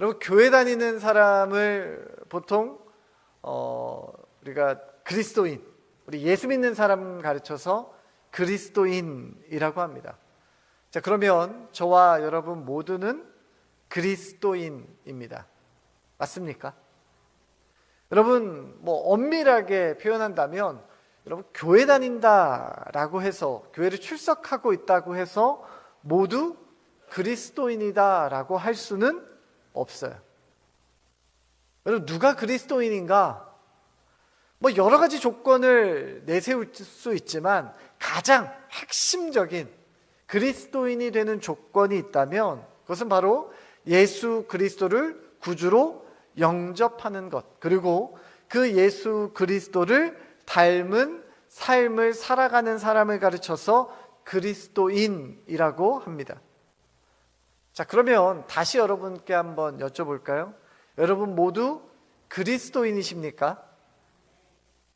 여러분, 교회 다니는 사람을 보통 우리가 그리스도인, 우리 예수 믿는 사람 가르쳐서 그리스도인이라고 합니다. 자, 그러면 저와 여러분 모두는 그리스도인입니다. 맞습니까? 여러분, 엄밀하게 표현한다면 여러분, 교회 다닌다라고 해서, 교회를 출석하고 있다고 해서 모두 그리스도인이다라고 할 수는 없어요. 여러분, 누가 그리스도인인가? 여러 가지 조건을 내세울 수 있지만 가장 핵심적인 그리스도인이 되는 조건이 있다면 그것은 바로 예수 그리스도를 구주로 영접하는 것, 그리고 그 예수 그리스도를 닮은 삶을 살아가는 사람을 가르쳐서 그리스도인이라고 합니다. 자, 그러면 다시 여러분께 한번 여쭤볼까요? 여러분 모두 그리스도인이십니까?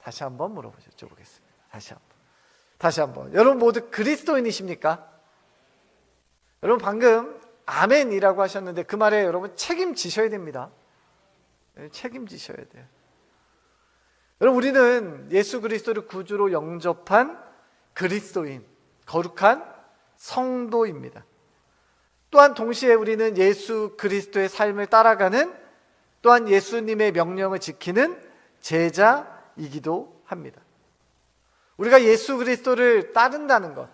다시 한번 여쭤보겠습니다. 다시 한번. 여러분 모두 그리스도인이십니까? 여러분 방금 아멘이라고 하셨는데 그 말에 여러분 책임지셔야 됩니다. 책임지셔야 돼요. 여러분, 우리는 예수 그리스도를 구주로 영접한 그리스도인, 거룩한 성도입니다. 또한 동시에 우리는 예수 그리스도의 삶을 따라가는, 또한 예수님의 명령을 지키는 제자이기도 합니다. 우리가 예수 그리스도를 따른다는 것,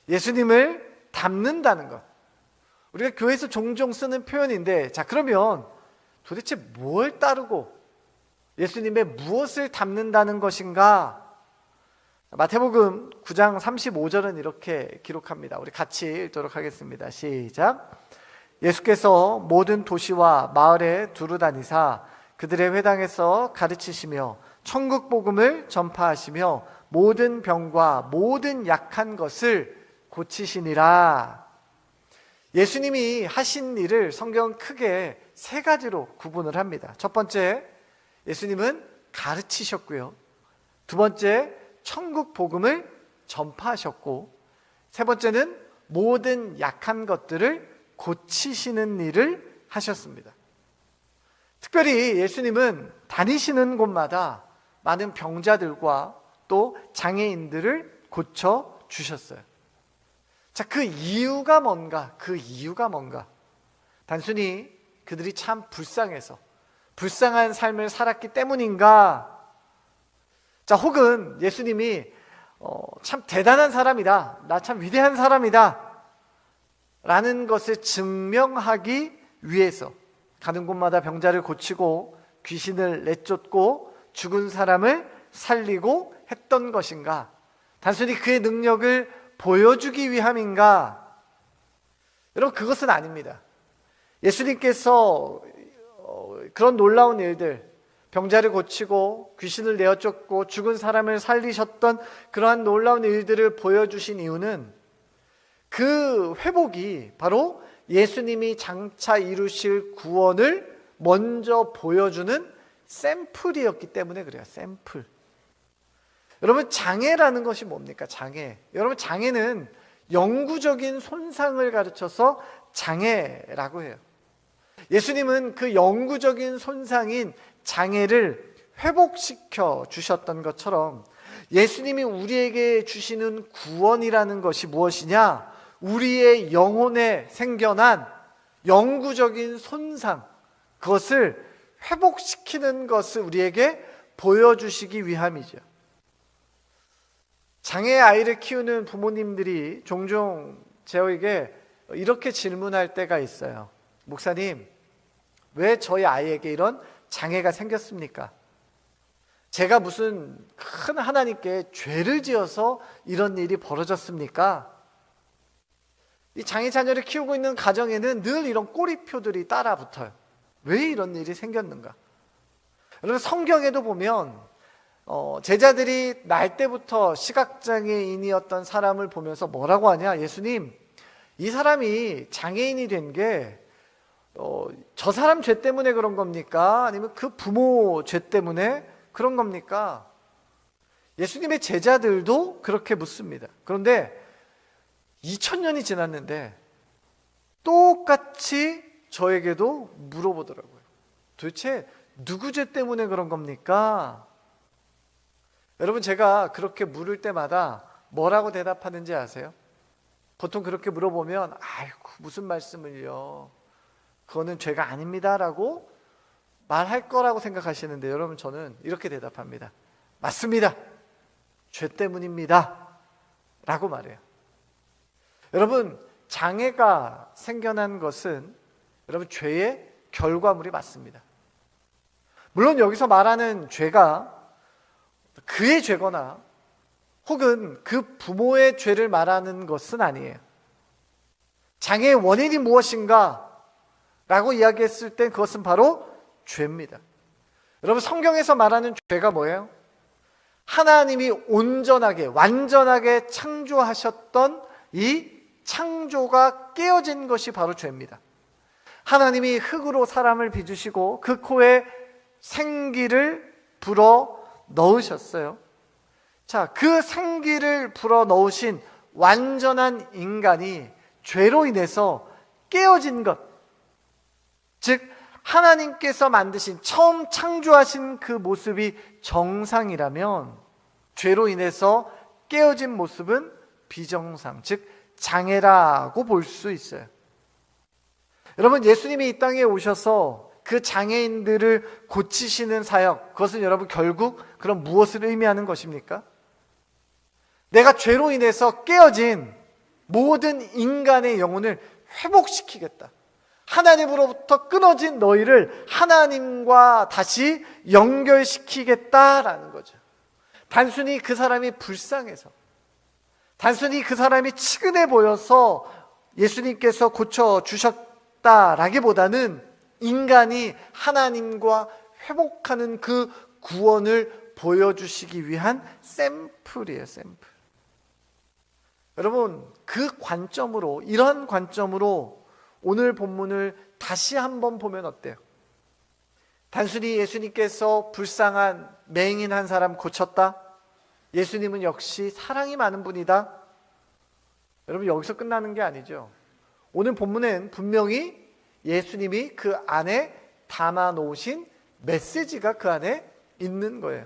예수님을 닮는다는 것, 우리가 교회에서 종종 쓰는 표현인데, 자, 그러면 도대체 뭘 따르고 예수님의 무엇을 닮는다는 것인가? 마태복음 9장 35절은 이렇게 기록합니다. 우리 같이 읽도록 하겠습니다. 시작. 예수께서 모든 도시와 마을에 두루 다니사 그들의 회당에서 가르치시며 천국 복음을 전파하시며 모든 병과 모든 약한 것을 고치시니라. 예수님이 하신 일을 성경은 크게 세 가지로 구분을 합니다. 첫 번째, 예수님은 가르치셨고요. 두 번째, 천국 복음을 전파하셨고, 세 번째는 모든 약한 것들을 고치시는 일을 하셨습니다. 특별히 예수님은 다니시는 곳마다 많은 병자들과 또 장애인들을 고쳐주셨어요. 자, 그 이유가 뭔가? 단순히 그들이 참 불쌍해서 불쌍한 삶을 살았기 때문인가? 자, 혹은 예수님이 참 대단한 사람이다, 나 참 위대한 사람이다 라는 것을 증명하기 위해서 가는 곳마다 병자를 고치고 귀신을 내쫓고 죽은 사람을 살리고 했던 것인가? 단순히 그의 능력을 보여주기 위함인가? 여러분, 그것은 아닙니다. 예수님께서 그런 놀라운 일들, 병자를 고치고 귀신을 내어쫓고 죽은 사람을 살리셨던 그러한 놀라운 일들을 보여주신 이유는 그 회복이 바로 예수님이 장차 이루실 구원을 먼저 보여주는 샘플이었기 때문에 그래요. 샘플. 여러분, 장애라는 것이 뭡니까? 장애. 여러분, 장애는 영구적인 손상을 가르쳐서 장애라고 해요. 예수님은 그 영구적인 손상인 장애를 회복시켜 주셨던 것처럼 예수님이 우리에게 주시는 구원이라는 것이 무엇이냐? 우리의 영혼에 생겨난 영구적인 손상, 그것을 회복시키는 것을 우리에게 보여주시기 위함이죠. 장애 아이를 키우는 부모님들이 종종 저에게 이렇게 질문할 때가 있어요. 목사님, 왜 저희 아이에게 이런 장애가 생겼습니까? 제가 무슨 큰 하나님께 죄를 지어서 이런 일이 벌어졌습니까? 이 장애 자녀를 키우고 있는 가정에는 늘 이런 꼬리표들이 따라 붙어요. 왜 이런 일이 생겼는가? 여러분, 성경에도 보면 제자들이 날 때부터 시각장애인이었던 사람을 보면서 뭐라고 하냐? 예수님, 이 사람이 장애인이 된 게 저 사람 죄 때문에 그런 겁니까? 아니면 그 부모 죄 때문에 그런 겁니까? 예수님의 제자들도 그렇게 묻습니다. 그런데 2000년이 지났는데 똑같이 저에게도 물어보더라고요. 도대체 누구 죄 때문에 그런 겁니까? 여러분, 제가 그렇게 물을 때마다 뭐라고 대답하는지 아세요? 보통 그렇게 물어보면 아이고 무슨 말씀을요, 그거는 죄가 아닙니다 라고 말할 거라고 생각하시는데, 여러분 저는 이렇게 대답합니다. 맞습니다, 죄 때문입니다 라고 말해요. 여러분, 장애가 생겨난 것은 여러분 죄의 결과물이 맞습니다. 물론 여기서 말하는 죄가 그의 죄거나 혹은 그 부모의 죄를 말하는 것은 아니에요. 장애의 원인이 무엇인가 라고 이야기했을 때 그것은 바로 죄입니다. 여러분, 성경에서 말하는 죄가 뭐예요? 하나님이 온전하게 완전하게 창조하셨던 이 창조가 깨어진 것이 바로 죄입니다. 하나님이 흙으로 사람을 빚으시고 그 코에 생기를 불어 넣으셨어요. 자, 그 생기를 불어 넣으신 완전한 인간이 죄로 인해서 깨어진 것, 즉 하나님께서 만드신 처음 창조하신 그 모습이 정상이라면 죄로 인해서 깨어진 모습은 비정상, 즉 장애라고 볼 수 있어요. 여러분, 예수님이 이 땅에 오셔서 그 장애인들을 고치시는 사역, 그것은 여러분 결국 그럼 무엇을 의미하는 것입니까? 내가 죄로 인해서 깨어진 모든 인간의 영혼을 회복시키겠다. 하나님으로부터 끊어진 너희를 하나님과 다시 연결시키겠다라는 거죠. 단순히 그 사람이 불쌍해서, 단순히 그 사람이 치근해 보여서 예수님께서 고쳐주셨다라기보다는 인간이 하나님과 회복하는 그 구원을 보여주시기 위한 샘플이에요, 샘플. 여러분, 그 관점으로, 이런 관점으로 오늘 본문을 다시 한번 보면 어때요? 단순히 예수님께서 불쌍한 맹인 한 사람 고쳤다? 예수님은 역시 사랑이 많은 분이다? 여러분, 여기서 끝나는 게 아니죠. 오늘 본문엔 분명히 예수님이 그 안에 담아 놓으신 메시지가 그 안에 있는 거예요.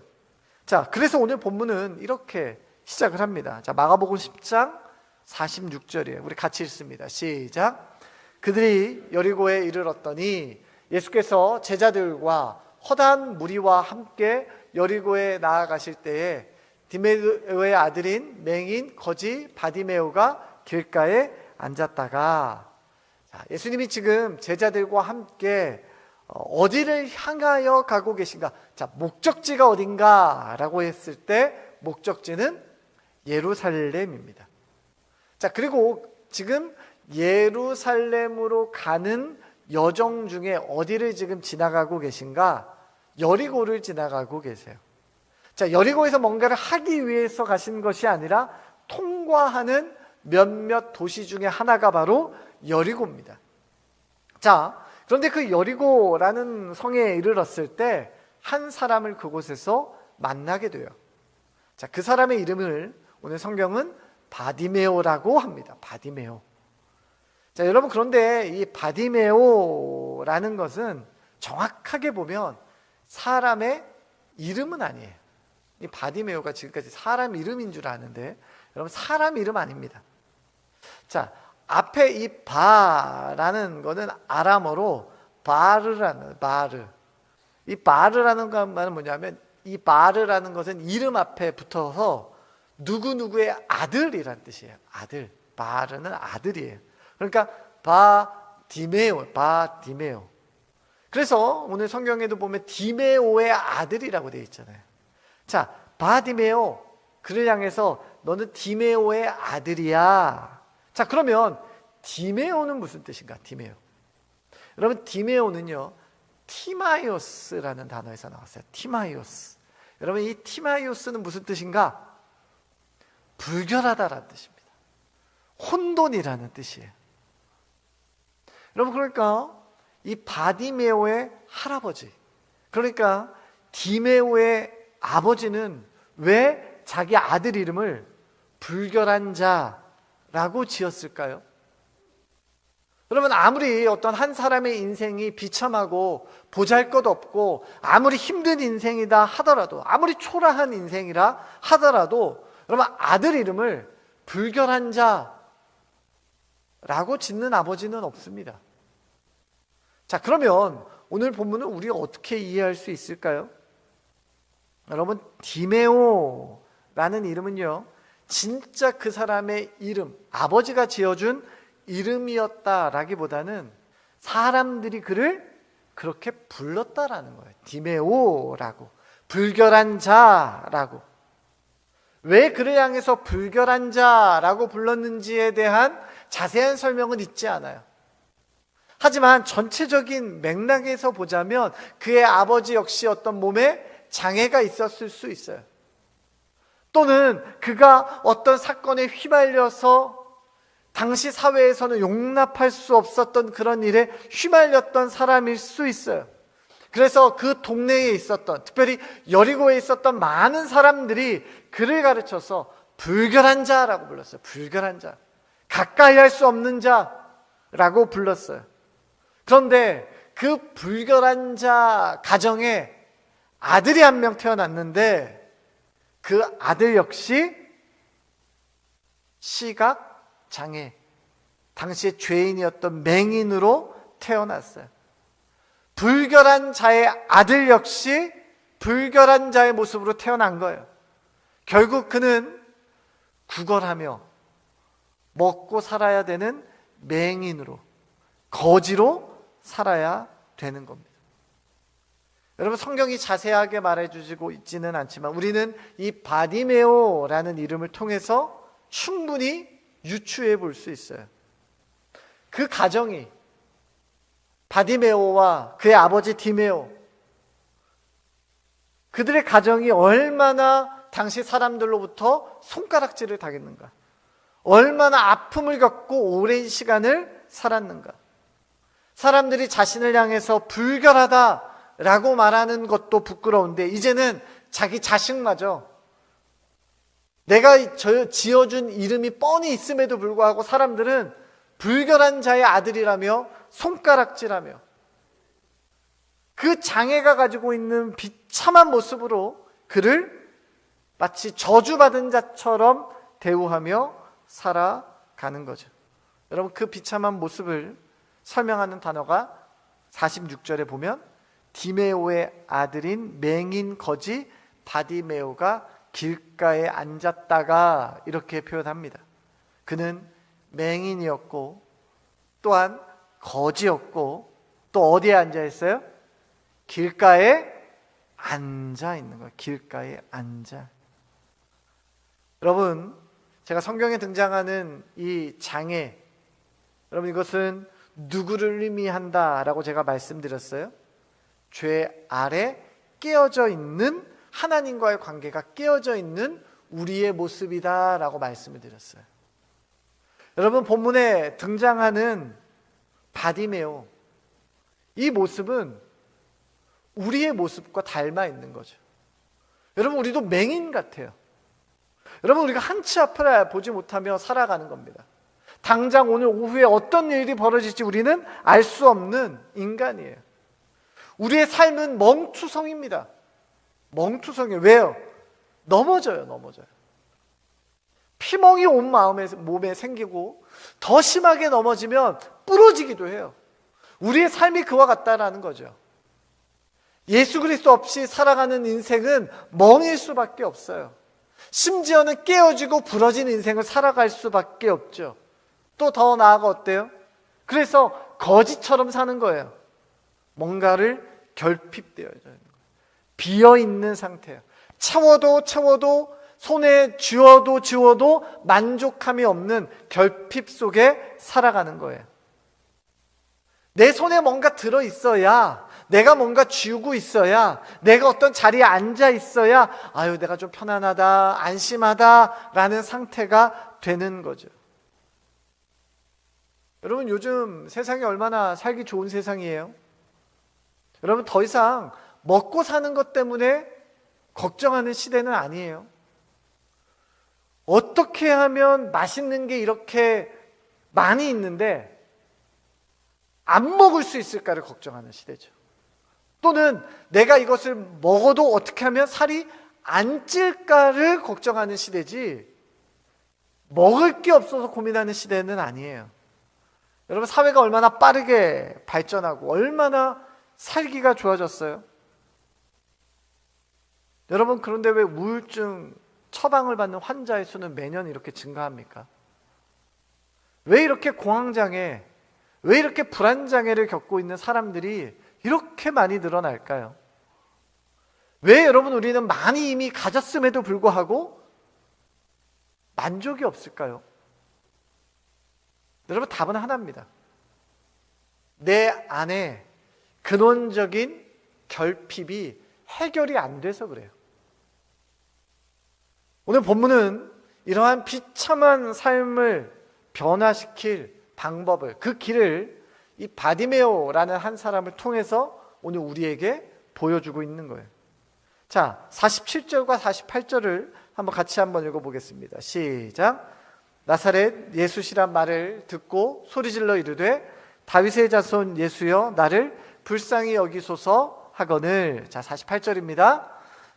자, 그래서 오늘 본문은 이렇게 시작을 합니다. 자, 마가복음 10장 46절이에요. 우리 같이 읽습니다. 시작. 그들이 여리고에 이르렀더니 예수께서 제자들과 허다한 무리와 함께 여리고에 나아가실 때에 디메오의 아들인 맹인 거지 바디메오가 길가에 앉았다가, 자, 예수님이 지금 제자들과 함께 어디를 향하여 가고 계신가? 자, 목적지가 어딘가라고 했을 때 목적지는 예루살렘입니다. 자, 그리고 지금 예루살렘으로 가는 여정 중에 어디를 지금 지나가고 계신가? 여리고를 지나가고 계세요. 자, 여리고에서 뭔가를 하기 위해서 가신 것이 아니라 통과하는 몇몇 도시 중에 하나가 바로 여리고입니다. 자, 그런데 그 여리고라는 성에 이르렀을 때 한 사람을 그곳에서 만나게 돼요. 자, 그 사람의 이름을 오늘 성경은 바디메오라고 합니다. 바디메오. 자, 여러분, 그런데 이 바디메오라는 것은 정확하게 보면 사람의 이름은 아니에요. 이 바디메오가 지금까지 사람 이름인 줄 아는데 여러분, 사람 이름 아닙니다. 자, 앞에 이 바라는 거는 아람어로 바르라는, 바르. 이 바르라는 말은 뭐냐면, 이 바르라는 것은 이름 앞에 붙어서 누구누구의 아들이란 뜻이에요. 아들. 바르는 아들이에요. 그러니까 바디메오, 바디메오. 그래서 오늘 성경에도 보면 디메오의 아들이라고 되어 있잖아요. 자, 바디메오, 그를 향해서 너는 디메오의 아들이야. 자, 그러면 디메오는 무슨 뜻인가? 디메오. 여러분, 디메오는요, 티마이오스라는 단어에서 나왔어요. 티마이오스. 여러분, 이 티마이오스는 무슨 뜻인가? 불결하다라는 뜻입니다. 혼돈이라는 뜻이에요. 여러분, 그러니까 이 바디메오의 할아버지, 그러니까 디메오의 아버지는 왜 자기 아들 이름을 불결한 자라고 지었을까요? 여러분, 아무리 어떤 한 사람의 인생이 비참하고 보잘것없고 아무리 힘든 인생이다 하더라도, 아무리 초라한 인생이라 하더라도 여러분, 아들 이름을 불결한 자라고 짓는 아버지는 없습니다. 자, 그러면 오늘 본문은 우리가 어떻게 이해할 수 있을까요? 여러분, 디메오라는 이름은요, 진짜 그 사람의 이름, 아버지가 지어준 이름이었다라기보다는 사람들이 그를 그렇게 불렀다라는 거예요. 디메오라고, 불결한 자라고. 왜 그를 향해서 불결한 자라고 불렀는지에 대한 자세한 설명은 있지 않아요. 하지만 전체적인 맥락에서 보자면 그의 아버지 역시 어떤 몸에 장애가 있었을 수 있어요. 또는 그가 어떤 사건에 휘말려서 당시 사회에서는 용납할 수 없었던 그런 일에 휘말렸던 사람일 수 있어요. 그래서 그 동네에 있었던, 특별히 여리고에 있었던 많은 사람들이 그를 가르쳐서 불결한 자라고 불렀어요. 불결한 자, 가까이 할 수 없는 자라고 불렀어요. 그런데 그 불결한 자 가정에 아들이 한 명 태어났는데 그 아들 역시 시각 장애, 당시의 죄인이었던 맹인으로 태어났어요. 불결한 자의 아들 역시 불결한 자의 모습으로 태어난 거예요. 결국 그는 구걸하며 먹고 살아야 되는 맹인으로, 거지로 살아야 되는 겁니다. 여러분, 성경이 자세하게 말해주고 있지는 않지만 우리는 이 바디메오라는 이름을 통해서 충분히 유추해 볼 수 있어요. 그 가정이, 바디메오와 그의 아버지 디메오, 그들의 가정이 얼마나 당시 사람들로부터 손가락질을 당했는가, 얼마나 아픔을 겪고 오랜 시간을 살았는가. 사람들이 자신을 향해서 불결하다라고 말하는 것도 부끄러운데 이제는 자기 자식마저 내가 지어준 이름이 뻔히 있음에도 불구하고 사람들은 불결한 자의 아들이라며 손가락질하며 그 장애가 가지고 있는 비참한 모습으로 그를 마치 저주받은 자처럼 대우하며 살아가는 거죠. 여러분, 그 비참한 모습을 설명하는 단어가 46절에 보면 디메오의 아들인 맹인 거지 바디메오가 길가에 앉았다가 이렇게 표현합니다. 그는 맹인이었고 또한 거지였고 또 어디에 앉아 있어요? 길가에 앉아 있는 거예요. 길가에 앉아. 여러분, 제가 성경에 등장하는 이 장애, 여러분, 이것은 누구를 의미한다라고 제가 말씀드렸어요? 죄 아래 깨어져 있는, 하나님과의 관계가 깨어져 있는 우리의 모습이다라고 말씀을 드렸어요. 여러분, 본문에 등장하는 바디메오, 이 모습은 우리의 모습과 닮아 있는 거죠. 여러분, 우리도 맹인 같아요. 여러분, 우리가 한치 앞을 보지 못하며 살아가는 겁니다. 당장 오늘 오후에 어떤 일이 벌어질지 우리는 알 수 없는 인간이에요. 우리의 삶은 멍투성입니다. 멍투성이에요. 왜요? 넘어져요. 피멍이 온 몸에 생기고 더 심하게 넘어지면 부러지기도 해요. 우리의 삶이 그와 같다라는 거죠. 예수 그리스도 없이 살아가는 인생은 멍일 수밖에 없어요. 심지어는 깨어지고 부러진 인생을 살아갈 수밖에 없죠. 또 더 나아가 어때요? 그래서 거지처럼 사는 거예요. 뭔가를 결핍되어 있는 거예요. 비어있는 상태예요. 채워도 손에 쥐어도 만족함이 없는 결핍 속에 살아가는 거예요. 내 손에 뭔가 들어있어야, 내가 뭔가 쥐고 있어야, 내가 어떤 자리에 앉아 있어야 아유, 내가 좀 편안하다, 안심하다라는 상태가 되는 거죠. 여러분, 요즘 세상이 얼마나 살기 좋은 세상이에요? 여러분, 더 이상 먹고 사는 것 때문에 걱정하는 시대는 아니에요. 어떻게 하면 맛있는 게 이렇게 많이 있는데 안 먹을 수 있을까를 걱정하는 시대죠. 또는 내가 이것을 먹어도 어떻게 하면 살이 안 찔까를 걱정하는 시대지, 먹을 게 없어서 고민하는 시대는 아니에요. 여러분, 사회가 얼마나 빠르게 발전하고 얼마나 살기가 좋아졌어요. 여러분, 그런데 왜 우울증 처방을 받는 환자의 수는 매년 이렇게 증가합니까? 왜 이렇게 공황장애, 왜 이렇게 불안장애를 겪고 있는 사람들이 이렇게 많이 늘어날까요? 왜 여러분 우리는 많이 이미 가졌음에도 불구하고 만족이 없을까요? 여러분, 답은 하나입니다. 내 안에 근원적인 결핍이 해결이 안 돼서 그래요. 오늘 본문은 이러한 비참한 삶을 변화시킬 방법을, 그 길을 이 바디메오라는 한 사람을 통해서 오늘 우리에게 보여주고 있는 거예요. 자, 47절과 48절을 같이 한번 읽어보겠습니다. 시작. 나사렛 예수시란 말을 듣고 소리질러 이르되 다윗의 자손 예수여 나를 불쌍히 여기소서 하거늘. 자, 48절입니다.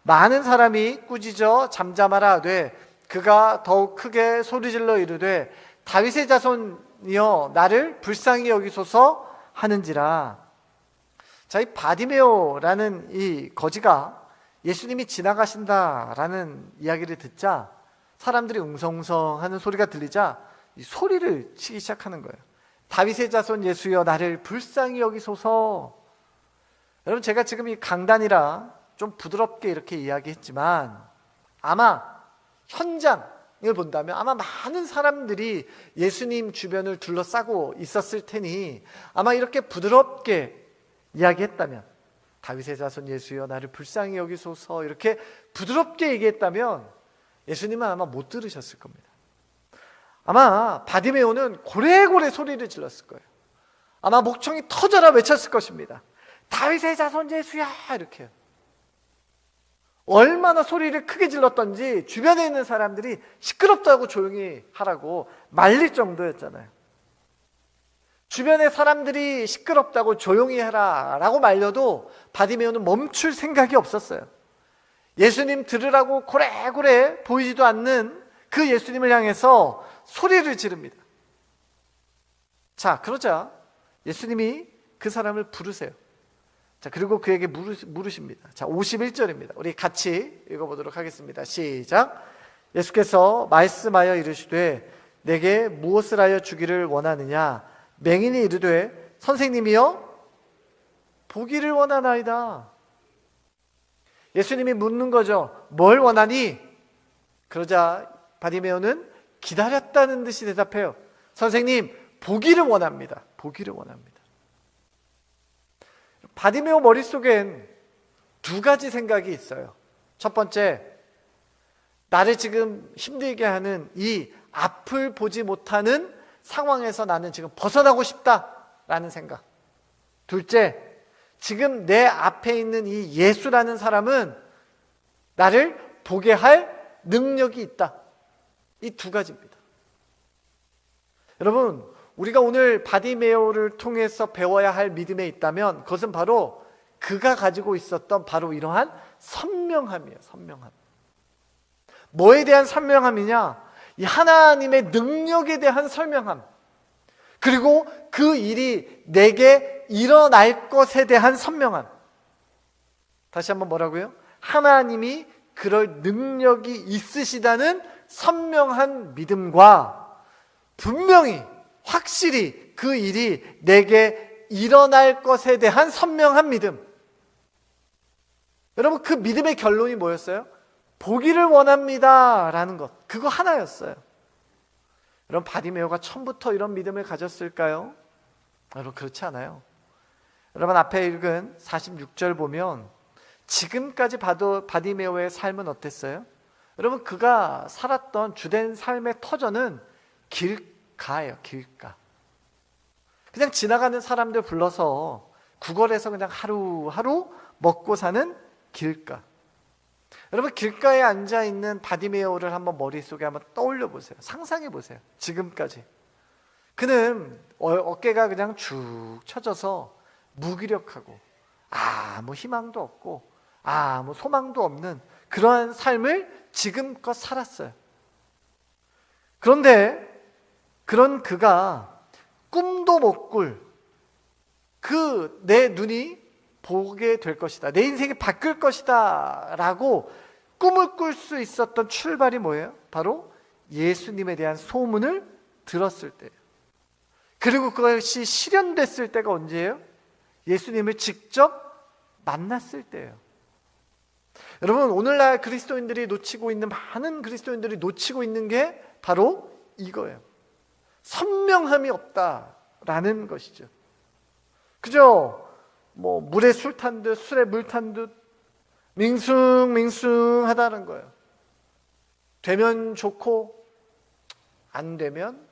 많은 사람이 꾸짖어 잠잠하라 하되 그가 더욱 크게 소리질러 이르되 다윗의 자손이여 나를 불쌍히 여기소서 하는지라. 자, 이 바디메오라는 이 거지가 예수님이 지나가신다라는 이야기를 듣자 사람들이 웅성웅성하는 소리가 들리자 이 소리를 치기 시작하는 거예요. 다윗의 자손 예수여 나를 불쌍히 여기소서. 여러분, 제가 지금 이 강단이라 좀 부드럽게 이렇게 이야기했지만 아마 현장을 본다면 아마 많은 사람들이 예수님 주변을 둘러싸고 있었을 테니 아마 이렇게 부드럽게 이야기했다면, 다윗의 자손 예수여 나를 불쌍히 여기소서 이렇게 부드럽게 얘기했다면 예수님은 아마 못 들으셨을 겁니다. 아마 바디메오는 고래고래 소리를 질렀을 거예요. 아마 목청이 터져라 외쳤을 것입니다. 다윗의 자손 예수야 이렇게. 얼마나 소리를 크게 질렀던지 주변에 있는 사람들이 시끄럽다고 조용히 하라고 말릴 정도였잖아요. 주변의 사람들이 시끄럽다고 조용히 해라 라고 말려도 바디메오는 멈출 생각이 없었어요. 예수님 들으라고 고래고래 보이지도 않는 그 예수님을 향해서 소리를 지릅니다. 자, 그러자 예수님이 그 사람을 부르세요. 자, 그리고 그에게 물으십니다. 자, 51절입니다. 우리 같이 읽어보도록 하겠습니다. 시작. 예수께서 말씀하여 이르시되 내게 무엇을 하여 주기를 원하느냐? 맹인이 이르되 선생님이여 보기를 원하나이다. 예수님이 묻는 거죠. 뭘 원하니? 그러자 바디메오는 기다렸다는 듯이 대답해요. 선생님, 보기를 원합니다. 보기를 원합니다. 바디메오 머릿속엔 두 가지 생각이 있어요. 첫 번째, 나를 지금 힘들게 하는 이 앞을 보지 못하는 상황에서 나는 지금 벗어나고 싶다라는 생각. 둘째, 지금 내 앞에 있는 이 예수라는 사람은 나를 보게 할 능력이 있다. 이 두 가지입니다. 여러분, 우리가 오늘 바디메오를 통해서 배워야 할 믿음에 있다면 그것은 바로 그가 가지고 있었던 바로 이러한 선명함이에요. 선명함. 뭐에 대한 선명함이냐? 이 하나님의 능력에 대한 설명함. 그리고 그 일이 내게 일어날 것에 대한 선명함. 다시 한번 뭐라고요? 하나님이 그럴 능력이 있으시다는 선명한 믿음과 분명히 확실히 그 일이 내게 일어날 것에 대한 선명한 믿음. 여러분, 그 믿음의 결론이 뭐였어요? 보기를 원합니다 라는 것. 그거 하나였어요. 여러분, 바디메오가 처음부터 이런 믿음을 가졌을까요? 여러분, 그렇지 않아요. 여러분, 앞에 읽은 46절 보면 지금까지 봐도 바디메오의 삶은 어땠어요? 여러분, 그가 살았던 주된 삶의 터전은 길가예요. 길가. 그냥 지나가는 사람들 불러서 구걸해서 그냥 하루하루 먹고 사는 길가. 여러분, 길가에 앉아있는 바디메오를 한번 머릿속에 한번 떠올려 보세요. 상상해 보세요. 지금까지 그는 어깨가 그냥 축 처져서 무기력하고 아무 희망도 없고 아무 소망도 없는 그러한 삶을 지금껏 살았어요. 그런데 그런 그가 꿈도 못 꿀 내 눈이 보게 될 것이다, 내 인생이 바뀔 것이다 라고 꿈을 꿀 수 있었던 출발이 뭐예요? 바로 예수님에 대한 소문을 들었을 때예요. 그리고 그것이 실현됐을 때가 언제예요? 예수님을 직접 만났을 때예요. 여러분, 오늘날 그리스도인들이 놓치고 있는, 많은 그리스도인들이 놓치고 있는 게 바로 이거예요. 선명함이 없다라는 것이죠. 그죠? 뭐 물에 술 탄 듯 술에 물 탄 듯 밍숭밍숭하다는 거예요. 되면 좋고 안 되면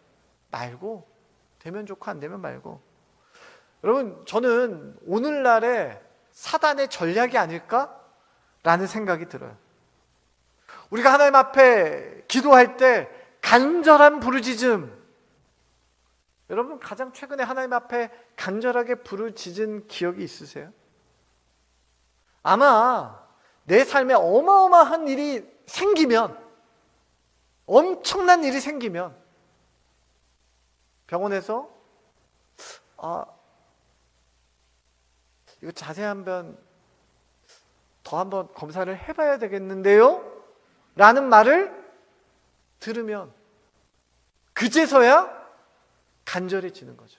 말고, 되면 좋고 안 되면 말고. 여러분, 저는 오늘날의 사단의 전략이 아닐까라는 생각이 들어요. 우리가 하나님 앞에 기도할 때 간절한 부르짖음, 여러분 가장 최근에 하나님 앞에 간절하게 부르짖은 기억이 있으세요? 아마 내 삶에 어마어마한 일이 생기면, 엄청난 일이 생기면 병원에서 이거 자세히 한번 검사를 해봐야 되겠는데요? 라는 말을 들으면 그제서야 간절해지는 거죠.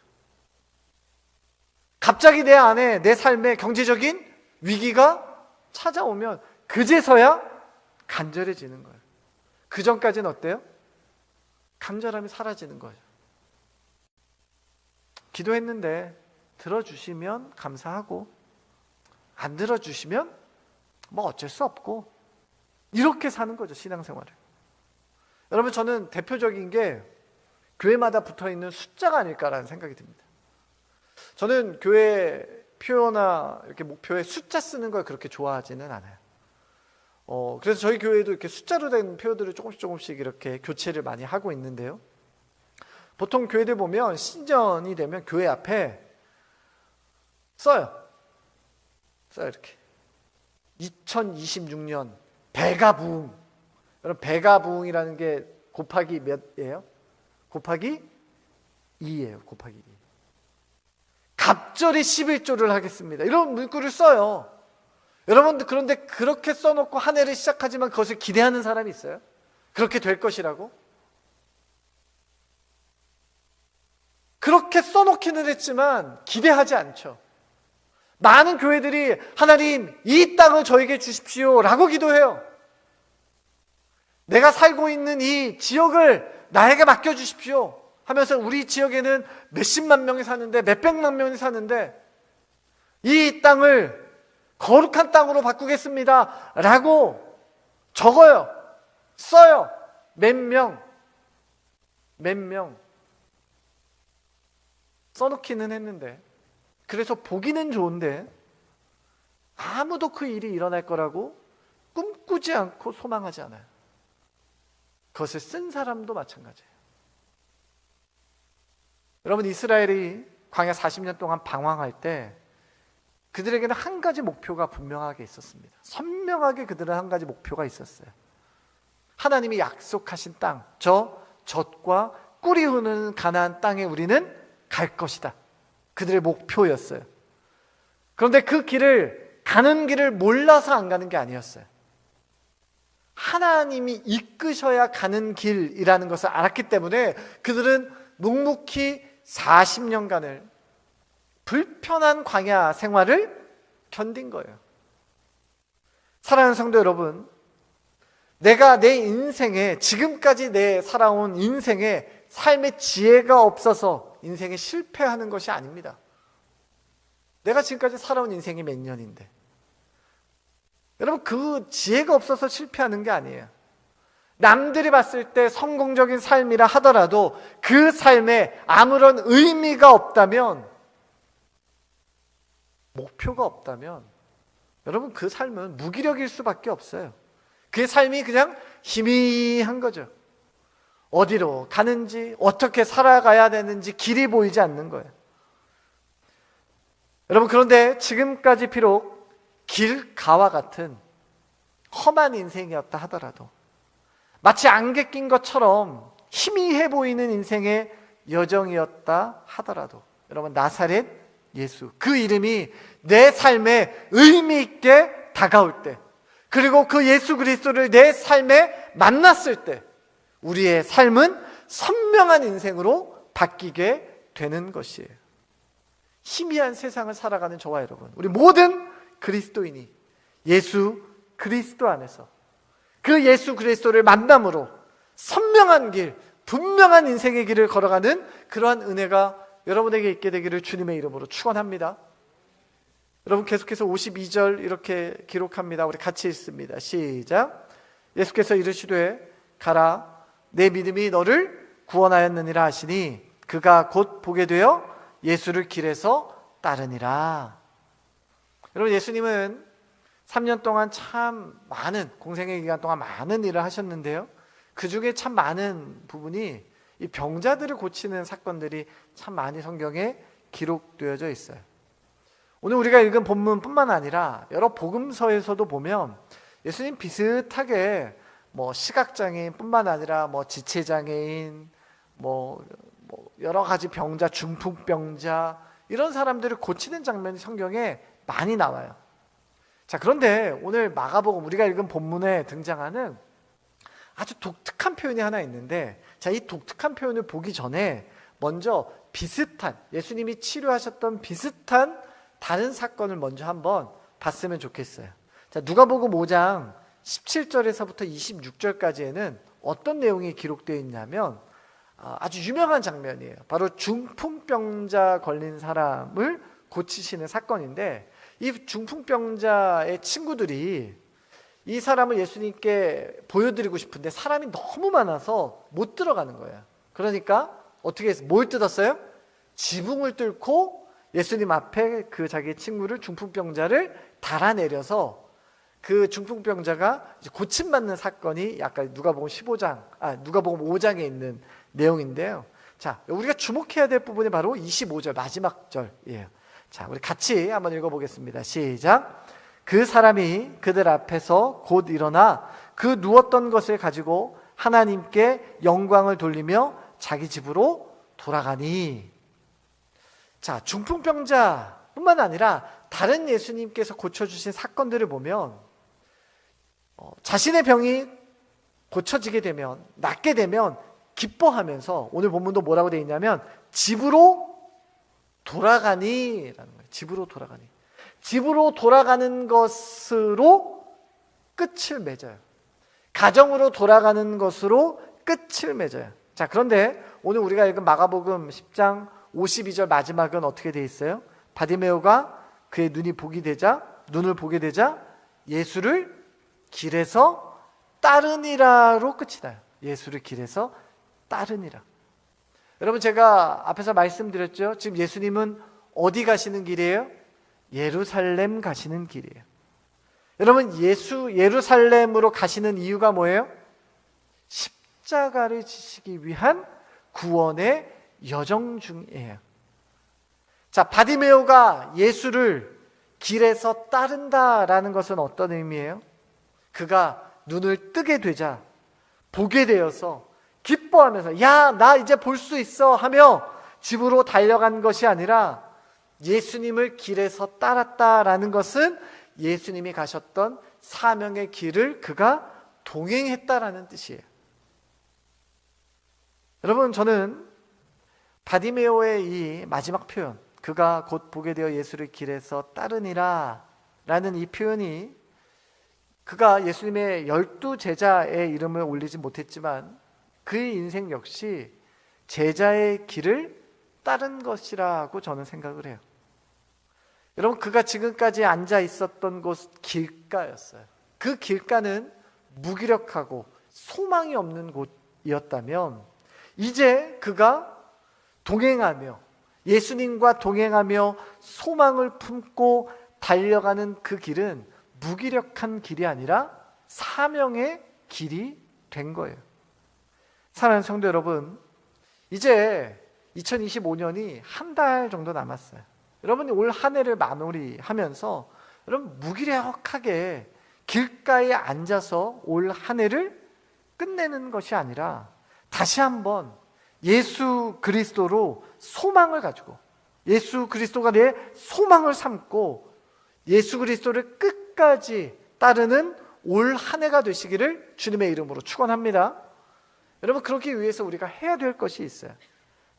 갑자기 내 안에, 내 삶에 경제적인 위기가 찾아오면 그제서야 간절해지는 거예요. 그 전까지는 어때요? 간절함이 사라지는 거죠. 기도했는데 들어주시면 감사하고 안 들어주시면 뭐 어쩔 수 없고, 이렇게 사는 거죠, 신앙생활을. 여러분, 저는 대표적인 게 교회마다 붙어있는 숫자가 아닐까라는 생각이 듭니다. 저는 교회 표나 이렇게 목표에 숫자 쓰는 걸 그렇게 좋아하지는 않아요. 그래서 저희 교회도 이렇게 숫자로 된 표들을 조금씩 이렇게 교체를 많이 하고 있는데요. 보통 교회들 보면 신전이 되면 교회 앞에 써요. 이렇게 2026년 배가 부흥. 여러분, 배가 부흥이라는 게 곱하기 몇이에요? 곱하기 2예요. 곱하기 2. 갑절이 11조를 하겠습니다, 이런 문구를 써요. 여러분들, 그런데 그렇게 써놓고 한 해를 시작하지만 그것을 기대하는 사람이 있어요? 그렇게 될 것이라고? 그렇게 써놓기는 했지만 기대하지 않죠. 많은 교회들이 하나님, 이 땅을 저에게 주십시오 라고 기도해요. 내가 살고 있는 이 지역을 나에게 맡겨주십시오 하면서 우리 지역에는 몇십만 명이 사는데, 몇백만 명이 사는데 이 땅을 거룩한 땅으로 바꾸겠습니다 라고 적어요. 써요. 몇 명 써놓기는 했는데, 그래서 보기는 좋은데 아무도 그 일이 일어날 거라고 꿈꾸지 않고 소망하지 않아요. 그것을 쓴 사람도 마찬가지예요. 여러분, 이스라엘이 광야 40년 동안 방황할 때 그들에게는 한 가지 목표가 분명하게 있었습니다. 선명하게 그들은 한 가지 목표가 있었어요. 하나님이 약속하신 땅, 저 젖과 꿀이 흐르는 가나안 땅에 우리는 갈 것이다. 그들의 목표였어요. 그런데 그 길을, 가는 길을 몰라서 안 가는 게 아니었어요. 하나님이 이끄셔야 가는 길이라는 것을 알았기 때문에 그들은 묵묵히 40년간을 불편한 광야 생활을 견딘 거예요. 사랑하는 성도 여러분, 내가 내 인생에, 지금까지 내 살아온 인생에 삶의 지혜가 없어서 인생에 실패하는 것이 아닙니다. 내가 지금까지 살아온 인생이 몇 년인데, 여러분, 그 지혜가 없어서 실패하는 게 아니에요. 남들이 봤을 때 성공적인 삶이라 하더라도 그 삶에 아무런 의미가 없다면, 목표가 없다면, 여러분, 그 삶은 무기력일 수밖에 없어요. 그 삶이 그냥 희미한 거죠. 어디로 가는지, 어떻게 살아가야 되는지 길이 보이지 않는 거예요. 여러분, 그런데 지금까지 비록 길가와 같은 험한 인생이었다 하더라도, 마치 안개 낀 것처럼 희미해 보이는 인생의 여정이었다 하더라도, 여러분, 나사렛 예수, 그 이름이 내 삶에 의미 있게 다가올 때, 그리고 그 예수 그리스도를 내 삶에 만났을 때 우리의 삶은 선명한 인생으로 바뀌게 되는 것이에요. 희미한 세상을 살아가는 저와 여러분, 우리 모든 그리스도인이 예수 그리스도 안에서 그 예수 그리스도를 만남으로 선명한 길, 분명한 인생의 길을 걸어가는 그러한 은혜가 여러분에게 있게 되기를 주님의 이름으로 축원합니다. 여러분, 계속해서 52절 이렇게 기록합니다. 우리 같이 읽습니다. 시작. 예수께서 이르시되 가라, 내 믿음이 너를 구원하였느니라 하시니 그가 곧 보게 되어 예수를 길에서 따르니라. 여러분, 예수님은 3년 동안 참 많은, 공생의 기간 동안 많은 일을 하셨는데요, 그 중에 참 많은 부분이 이 병자들을 고치는 사건들이 참 많이 성경에 기록되어져 있어요. 오늘 우리가 읽은 본문뿐만 아니라 여러 복음서에서도 보면 예수님 비슷하게 시각장애인 뿐만 아니라 지체장애인, 여러 가지 병자, 중풍병자, 이런 사람들을 고치는 장면이 성경에 많이 나와요. 자, 그런데 오늘 마가복음, 우리가 읽은 본문에 등장하는 아주 독특한 표현이 하나 있는데, 자, 이 독특한 표현을 보기 전에 먼저 비슷한, 예수님이 치료하셨던 비슷한 다른 사건을 먼저 한번 봤으면 좋겠어요. 자, 누가복음 5장 17절에서부터 26절까지에는 어떤 내용이 기록되어 있냐면 아주 유명한 장면이에요. 바로 중풍병자 걸린 사람을 고치시는 사건인데, 이 중풍병자의 친구들이 이 사람을 예수님께 보여드리고 싶은데 사람이 너무 많아서 못 들어가는 거예요. 그러니까 어떻게 했어요? 뭘 뜯었어요? 지붕을 뚫고 예수님 앞에 그 자기 친구를, 중풍병자를 달아내려서 그 중풍병자가 고침받는 사건이 약간 누가복음 5장에 있는 내용인데요. 자, 우리가 주목해야 될 부분이 바로 25절 마지막 절이에요. 자, 우리 같이 한번 읽어보겠습니다. 시작. 그 사람이 그들 앞에서 곧 일어나 그 누웠던 것을 가지고 하나님께 영광을 돌리며 자기 집으로 돌아가니. 자, 중풍병자뿐만 아니라 다른 예수님께서 고쳐주신 사건들을 보면 자신의 병이 고쳐지게 되면, 낫게 되면 기뻐하면서, 오늘 본문도 뭐라고 되어 있냐면 집으로 돌아가니 라는 거예요. 집으로 돌아가니. 집으로 돌아가는 것으로 끝을 맺어요. 가정으로 돌아가는 것으로 끝을 맺어요. 자, 그런데 오늘 우리가 읽은 마가복음 10장 52절 마지막은 어떻게 되어 있어요? 바디메오가 그의 눈을 보게 되자 예수를 길에서 따르니라로 끝이 나요. 예수를 길에서 따르니라. 여러분, 제가 앞에서 말씀드렸죠. 지금 예수님은 어디 가시는 길이에요? 예루살렘 가시는 길이에요. 여러분, 예루살렘으로 가시는 이유가 뭐예요? 십자가를 지시기 위한 구원의 여정 중이에요. 자, 바디메오가 예수를 길에서 따른다라는 것은 어떤 의미예요? 그가 눈을 뜨게 되자, 보게 되어서 기뻐하면서 야, 나 이제 볼 수 있어 하며 집으로 달려간 것이 아니라 예수님을 길에서 따랐다라는 것은 예수님이 가셨던 사명의 길을 그가 동행했다라는 뜻이에요. 여러분, 저는 바디메오의 이 마지막 표현, 그가 곧 보게 되어 예수를 길에서 따르니라 라는 이 표현이, 그가 예수님의 12제자의 이름을 올리지 못했지만 그의 인생 역시 제자의 길을 따른 것이라고 저는 생각을 해요. 여러분, 그가 지금까지 앉아 있었던 곳 길가였어요. 그 길가는 무기력하고 소망이 없는 곳이었다면, 이제 그가 동행하며, 예수님과 동행하며 소망을 품고 달려가는 그 길은 무기력한 길이 아니라 사명의 길이 된 거예요. 사랑하는 성도 여러분, 이제 2025년이 한 달 정도 남았어요. 여러분이 올 한 해를 마무리하면서 여러분 무기력하게 길가에 앉아서 올 한 해를 끝내는 것이 아니라 다시 한번 예수 그리스도로 소망을 가지고, 예수 그리스도가 내 소망을 삼고 예수 그리스도를 끝까지 따르는 올 한 해가 되시기를 주님의 이름으로 축원합니다. 여러분, 그러기 위해서 우리가 해야 될 것이 있어요.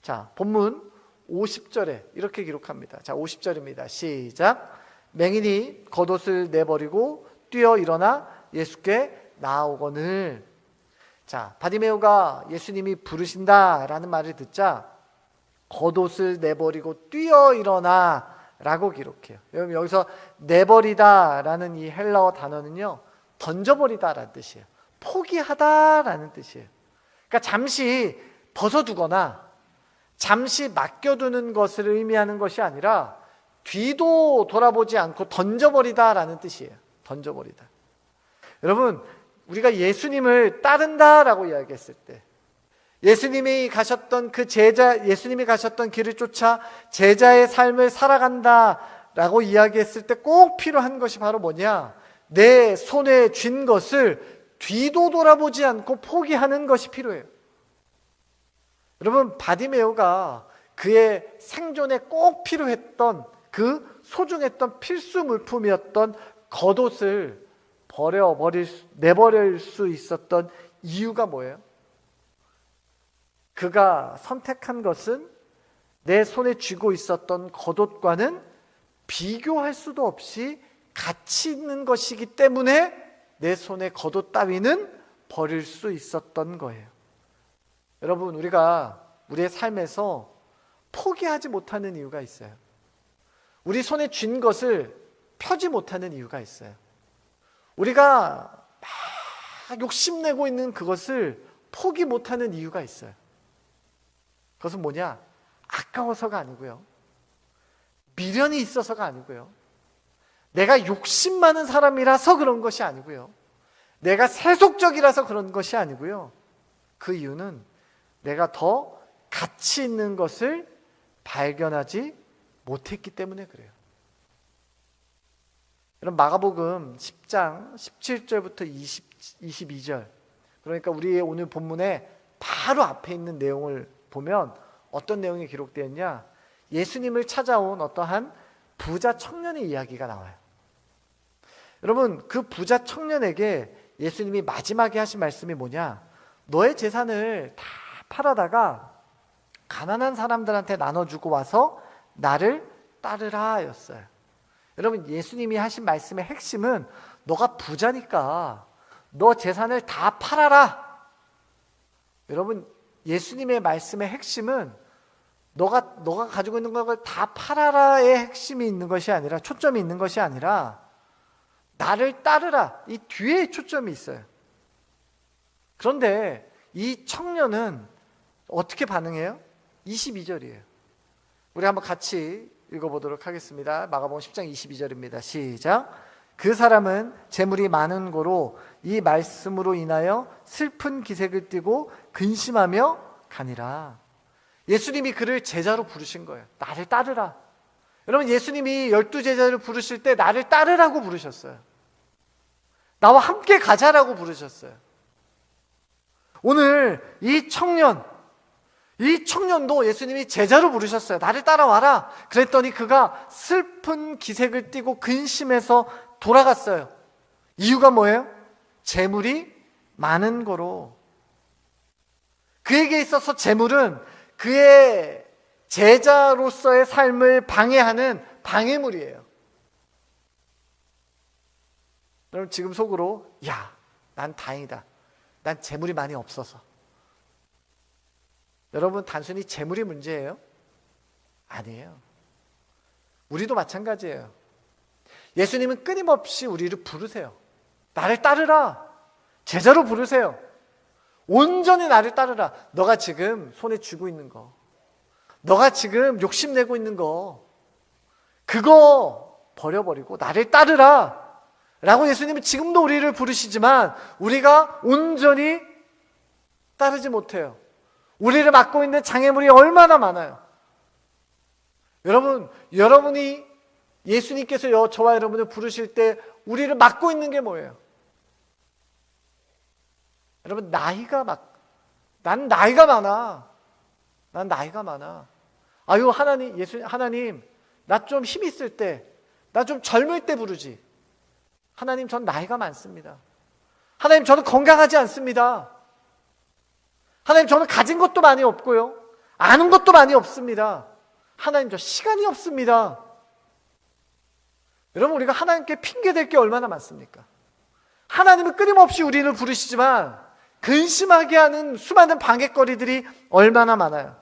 자, 본문 50절에 이렇게 기록합니다. 자, 50절입니다. 시작. 맹인이 겉옷을 내버리고 뛰어 일어나 예수께 나아오거늘. 자, 바디메오가 예수님이 부르신다라는 말을 듣자 겉옷을 내버리고 뛰어 일어나 라고 기록해요. 여러분, 여기서 내버리다라는 이 헬라어 단어는요, 던져버리다라는 뜻이에요. 포기하다라는 뜻이에요. 그러니까 잠시 벗어두거나 잠시 맡겨두는 것을 의미하는 것이 아니라 뒤도 돌아보지 않고 던져버리다라는 뜻이에요. 던져버리다. 여러분, 우리가 예수님을 따른다라고 이야기했을 때, 예수님이 가셨던 그 제자, 예수님이 가셨던 길을 쫓아 제자의 삶을 살아간다라고 이야기했을 때 꼭 필요한 것이 바로 뭐냐? 내 손에 쥔 것을 뒤도 돌아보지 않고 포기하는 것이 필요해요. 여러분, 바디메오가 그의 생존에 꼭 필요했던 그 소중했던 필수 물품이었던 겉옷을 내버릴 수 있었던 이유가 뭐예요? 그가 선택한 것은 내 손에 쥐고 있었던 겉옷과는 비교할 수도 없이 가치 있는 것이기 때문에 내 손에 겉옷 따위는 버릴 수 있었던 거예요. 여러분, 우리가 우리의 삶에서 포기하지 못하는 이유가 있어요. 우리 손에 쥔 것을 펴지 못하는 이유가 있어요. 우리가 막 욕심내고 있는 그것을 포기 못하는 이유가 있어요. 그것은 뭐냐? 아까워서가 아니고요, 미련이 있어서가 아니고요, 내가 욕심 많은 사람이라서 그런 것이 아니고요, 내가 세속적이라서 그런 것이 아니고요, 그 이유는 내가 더 가치 있는 것을 발견하지 못했기 때문에 그래요. 여러분, 마가복음 10장 17절부터 22절, 그러니까 우리의 오늘 본문에 바로 앞에 있는 내용을 보면 어떤 내용이 기록되어 있냐? 예수님을 찾아온 어떠한 부자 청년의 이야기가 나와요. 여러분, 그 부자 청년에게 예수님이 마지막에 하신 말씀이 뭐냐? 너의 재산을 다 팔아다가 가난한 사람들한테 나눠주고 와서 나를 따르라 였어요. 여러분, 예수님이 하신 말씀의 핵심은 너가 부자니까 너 재산을 다 팔아라. 여러분, 예수님의 말씀의 핵심은 너가 가지고 있는 걸 다 팔아라의 핵심이 있는 것이 아니라, 초점이 있는 것이 아니라 나를 따르라, 이 뒤에 초점이 있어요. 그런데 이 청년은 어떻게 반응해요? 22절이에요. 우리 한번 같이 읽어보도록 하겠습니다. 마가복음 10장 22절입니다. 시작. 그 사람은 재물이 많은 고로 이 말씀으로 인하여 슬픈 기색을 띠고 근심하며 가니라. 예수님이 그를 제자로 부르신 거예요. 나를 따르라. 여러분, 예수님이 12제자를 부르실 때 나를 따르라고 부르셨어요. 나와 함께 가자라고 부르셨어요. 오늘 이 청년도 예수님이 제자로 부르셨어요. 나를 따라와라. 그랬더니 그가 슬픈 기색을 띠고 근심해서 돌아갔어요. 이유가 뭐예요? 재물이 많은 거로. 그에게 있어서 재물은 그의 제자로서의 삶을 방해하는 방해물이에요. 여러분, 지금 속으로 야, 난 다행이다. 난 재물이 많이 없어서. 여러분, 단순히 재물이 문제예요? 아니에요. 우리도 마찬가지예요. 예수님은 끊임없이 우리를 부르세요. 나를 따르라. 제자로 부르세요. 온전히 나를 따르라. 너가 지금 손에 쥐고 있는 거, 너가 지금 욕심내고 있는 거, 그거 버려버리고 나를 따르라 라고 예수님은 지금도 우리를 부르시지만, 우리가 온전히 따르지 못해요. 우리를 막고 있는 장애물이 얼마나 많아요. 여러분이 예수님께서 저와 여러분을 부르실 때 우리를 막고 있는 게 뭐예요? 여러분, 난 나이가 많아. 아유, 하나님, 나 좀 힘 있을 때, 나 좀 젊을 때 부르지. 하나님, 전 나이가 많습니다. 하나님, 저는 건강하지 않습니다. 하나님, 저는 가진 것도 많이 없고요. 아는 것도 많이 없습니다. 하나님, 저 시간이 없습니다. 여러분, 우리가 하나님께 핑계댈 게 얼마나 많습니까? 하나님은 끊임없이 우리를 부르시지만 근심하게 하는 수많은 방해거리들이 얼마나 많아요.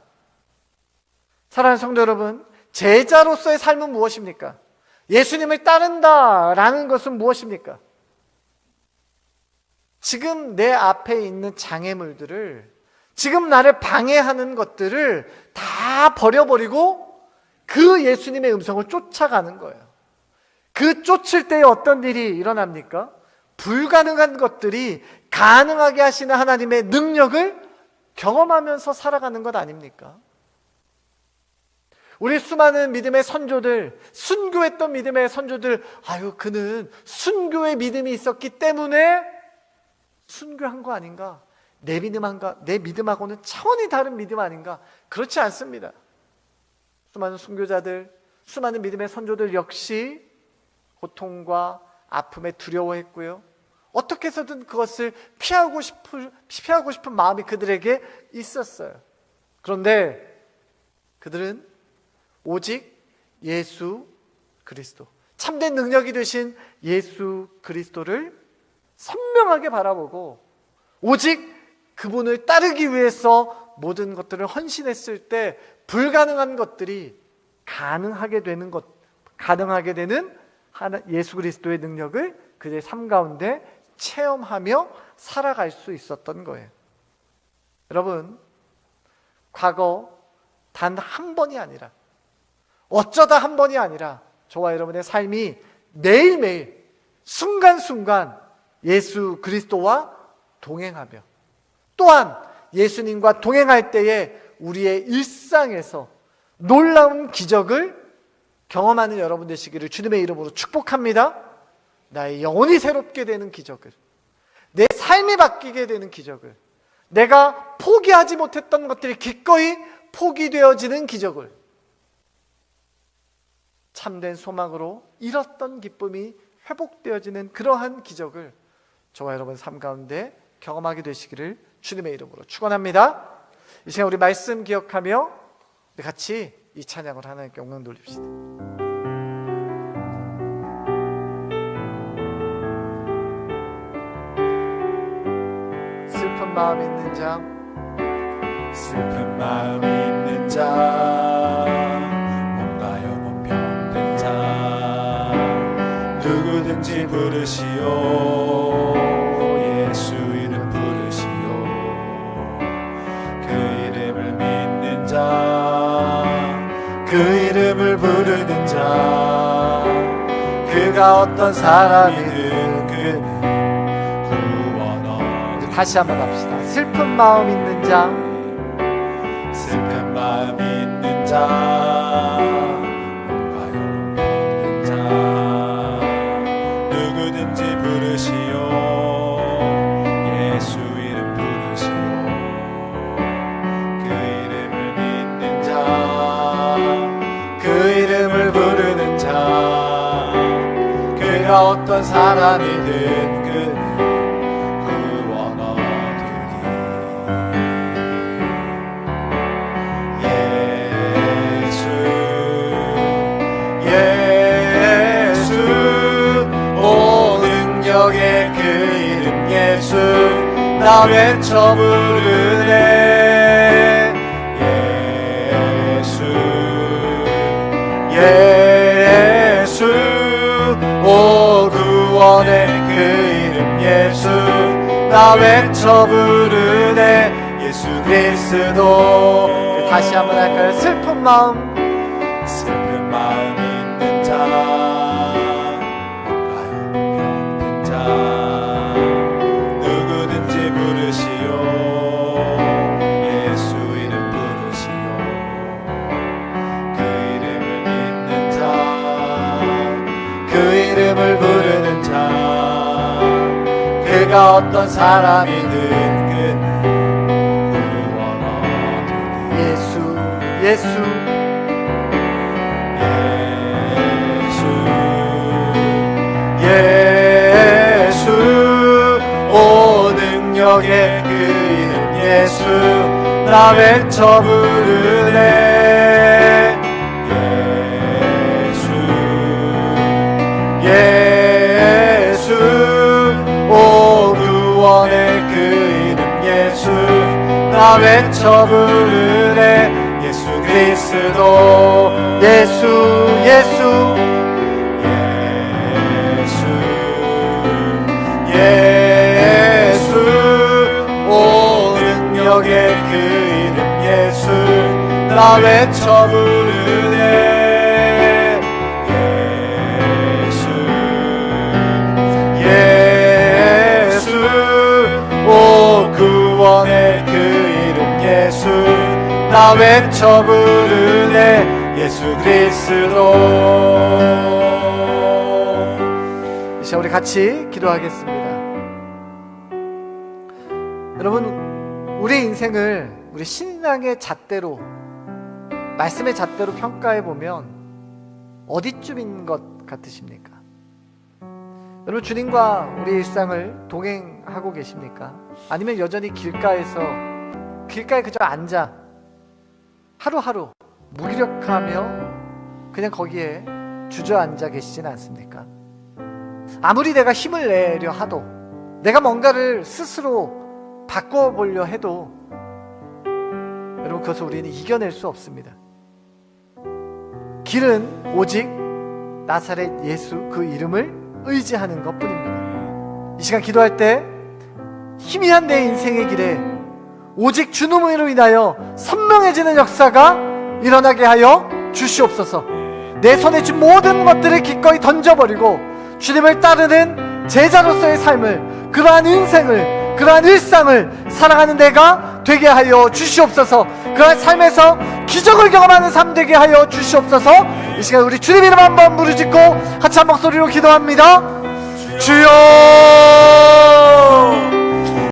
사랑하는 성도 여러분, 제자로서의 삶은 무엇입니까? 예수님을 따른다라는 것은 무엇입니까? 지금 내 앞에 있는 장애물들을, 지금 나를 방해하는 것들을 다 버려버리고 그 예수님의 음성을 쫓아가는 거예요. 그 쫓을 때에 어떤 일이 일어납니까? 불가능한 것들이 가능하게 하시는 하나님의 능력을 경험하면서 살아가는 것 아닙니까? 우리 수많은 믿음의 선조들, 순교했던 믿음의 선조들, 그는 순교의 믿음이 있었기 때문에 순교한 거 아닌가? 내 믿음하고는 차원이 다른 믿음 아닌가? 그렇지 않습니다. 수많은 순교자들, 수많은 믿음의 선조들 역시 고통과 아픔에 두려워했고요. 어떻게 해서든 그것을 피하고 싶은 마음이 그들에게 있었어요. 그런데 그들은 오직 예수 그리스도, 참된 능력이 되신 예수 그리스도를 선명하게 바라보고 오직 그분을 따르기 위해서 모든 것들을 헌신했을 때 불가능한 것들이 가능하게 되는 예수 그리스도의 능력을 그들의 삶 가운데 체험하며 살아갈 수 있었던 거예요. 여러분, 과거 단 한 번이 아니라, 어쩌다 한 번이 아니라 저와 여러분의 삶이 매일매일 순간순간 예수 그리스도와 동행하며, 또한 예수님과 동행할 때에 우리의 일상에서 놀라운 기적을 경험하는 여러분 되시기를 주님의 이름으로 축복합니다. 나의 영혼이 새롭게 되는 기적을, 내 삶이 바뀌게 되는 기적을, 내가 포기하지 못했던 것들이 기꺼이 포기되어지는 기적을, 참된 소망으로 잃었던 기쁨이 회복되어지는 그러한 기적을 저와 여러분 삶 가운데 경험하게 되시기를 주님의 이름으로 축원합니다. 이 시간 우리 말씀 기억하며 우리 같이 이 찬양을 하나님께 영광 돌립시다. 슬픈 마음 있는 자, 슬픈 마음 있는 자, 뭔가요 못 병든 자, 누구든지 부르시오. 예수 이름 부르시오. 그 이름을 믿는 자, 그 이름을 부르는 자, 그가 어떤 사람이든 그 다시 한번 합시다. 슬픈 마음 있는 자, 슬픈 마음 있는 자, 뭔가요 없는 자, 누구든지 부르시오. 예수 이름 부르시오. 그 이름을 믿는 자, 그 이름을 부르는 자, 그가 어떤 사람이든 그 그 이름 예수 나 외쳐 부르네. 예수 예수 오 구원의 그 이름 예수 나 외쳐 부르네. 예수 그리스도. 다시 한번 할까요? 슬픈 마음 있는 자, 누구든지 부르시오. 이름을 부르는 자 그가 어떤 사람이든 예수 예수 예수 오 능력의 그 이름 예수 나 외쳐 부르네 예수 오 구원의 그 이름 예수 나 외쳐 부르네 예수 그리스도 예수 예수 예수 오 능력의 그 이름 예수 나 외쳐 부르네 예수 오 구원의 그 이름 예수 나 외쳐 부르네 예수 그리스도. 이제 우리 같이 기도하겠습니다. 여러분, 우리 인생을 우리 신앙의 잣대로, 말씀의 잣대로 평가해 보면 어디쯤인 것 같으십니까? 여러분, 주님과 우리 일상을 동행하고 계십니까? 아니면 여전히 길가에 그저 앉아 하루하루 무기력하며 그냥 거기에 주저앉아 계시진 않습니까? 아무리 내가 힘을 내려 하도, 내가 뭔가를 스스로 바꿔보려 해도 여러분, 그것을 우리는 이겨낼 수 없습니다. 길은 오직 나사렛 예수 그 이름을 의지하는 것뿐입니다. 이 시간 기도할 때 희미한 내 인생의 길에 오직 주님으로 인하여 선명해지는 역사가 일어나게 하여 주시옵소서. 내 손에 쥔 모든 것들을 기꺼이 던져버리고 주님을 따르는 제자로서의 삶을, 그러한 인생을, 그러한 일상을 살아가는 내가 되게 하여 주시옵소서. 그러한 삶에서 기적을 경험하는 삶 되게 하여 주시옵소서. 이 시간 우리 주님 이름 한번 부르짖고 같이 한 목소리로 기도합니다. 주여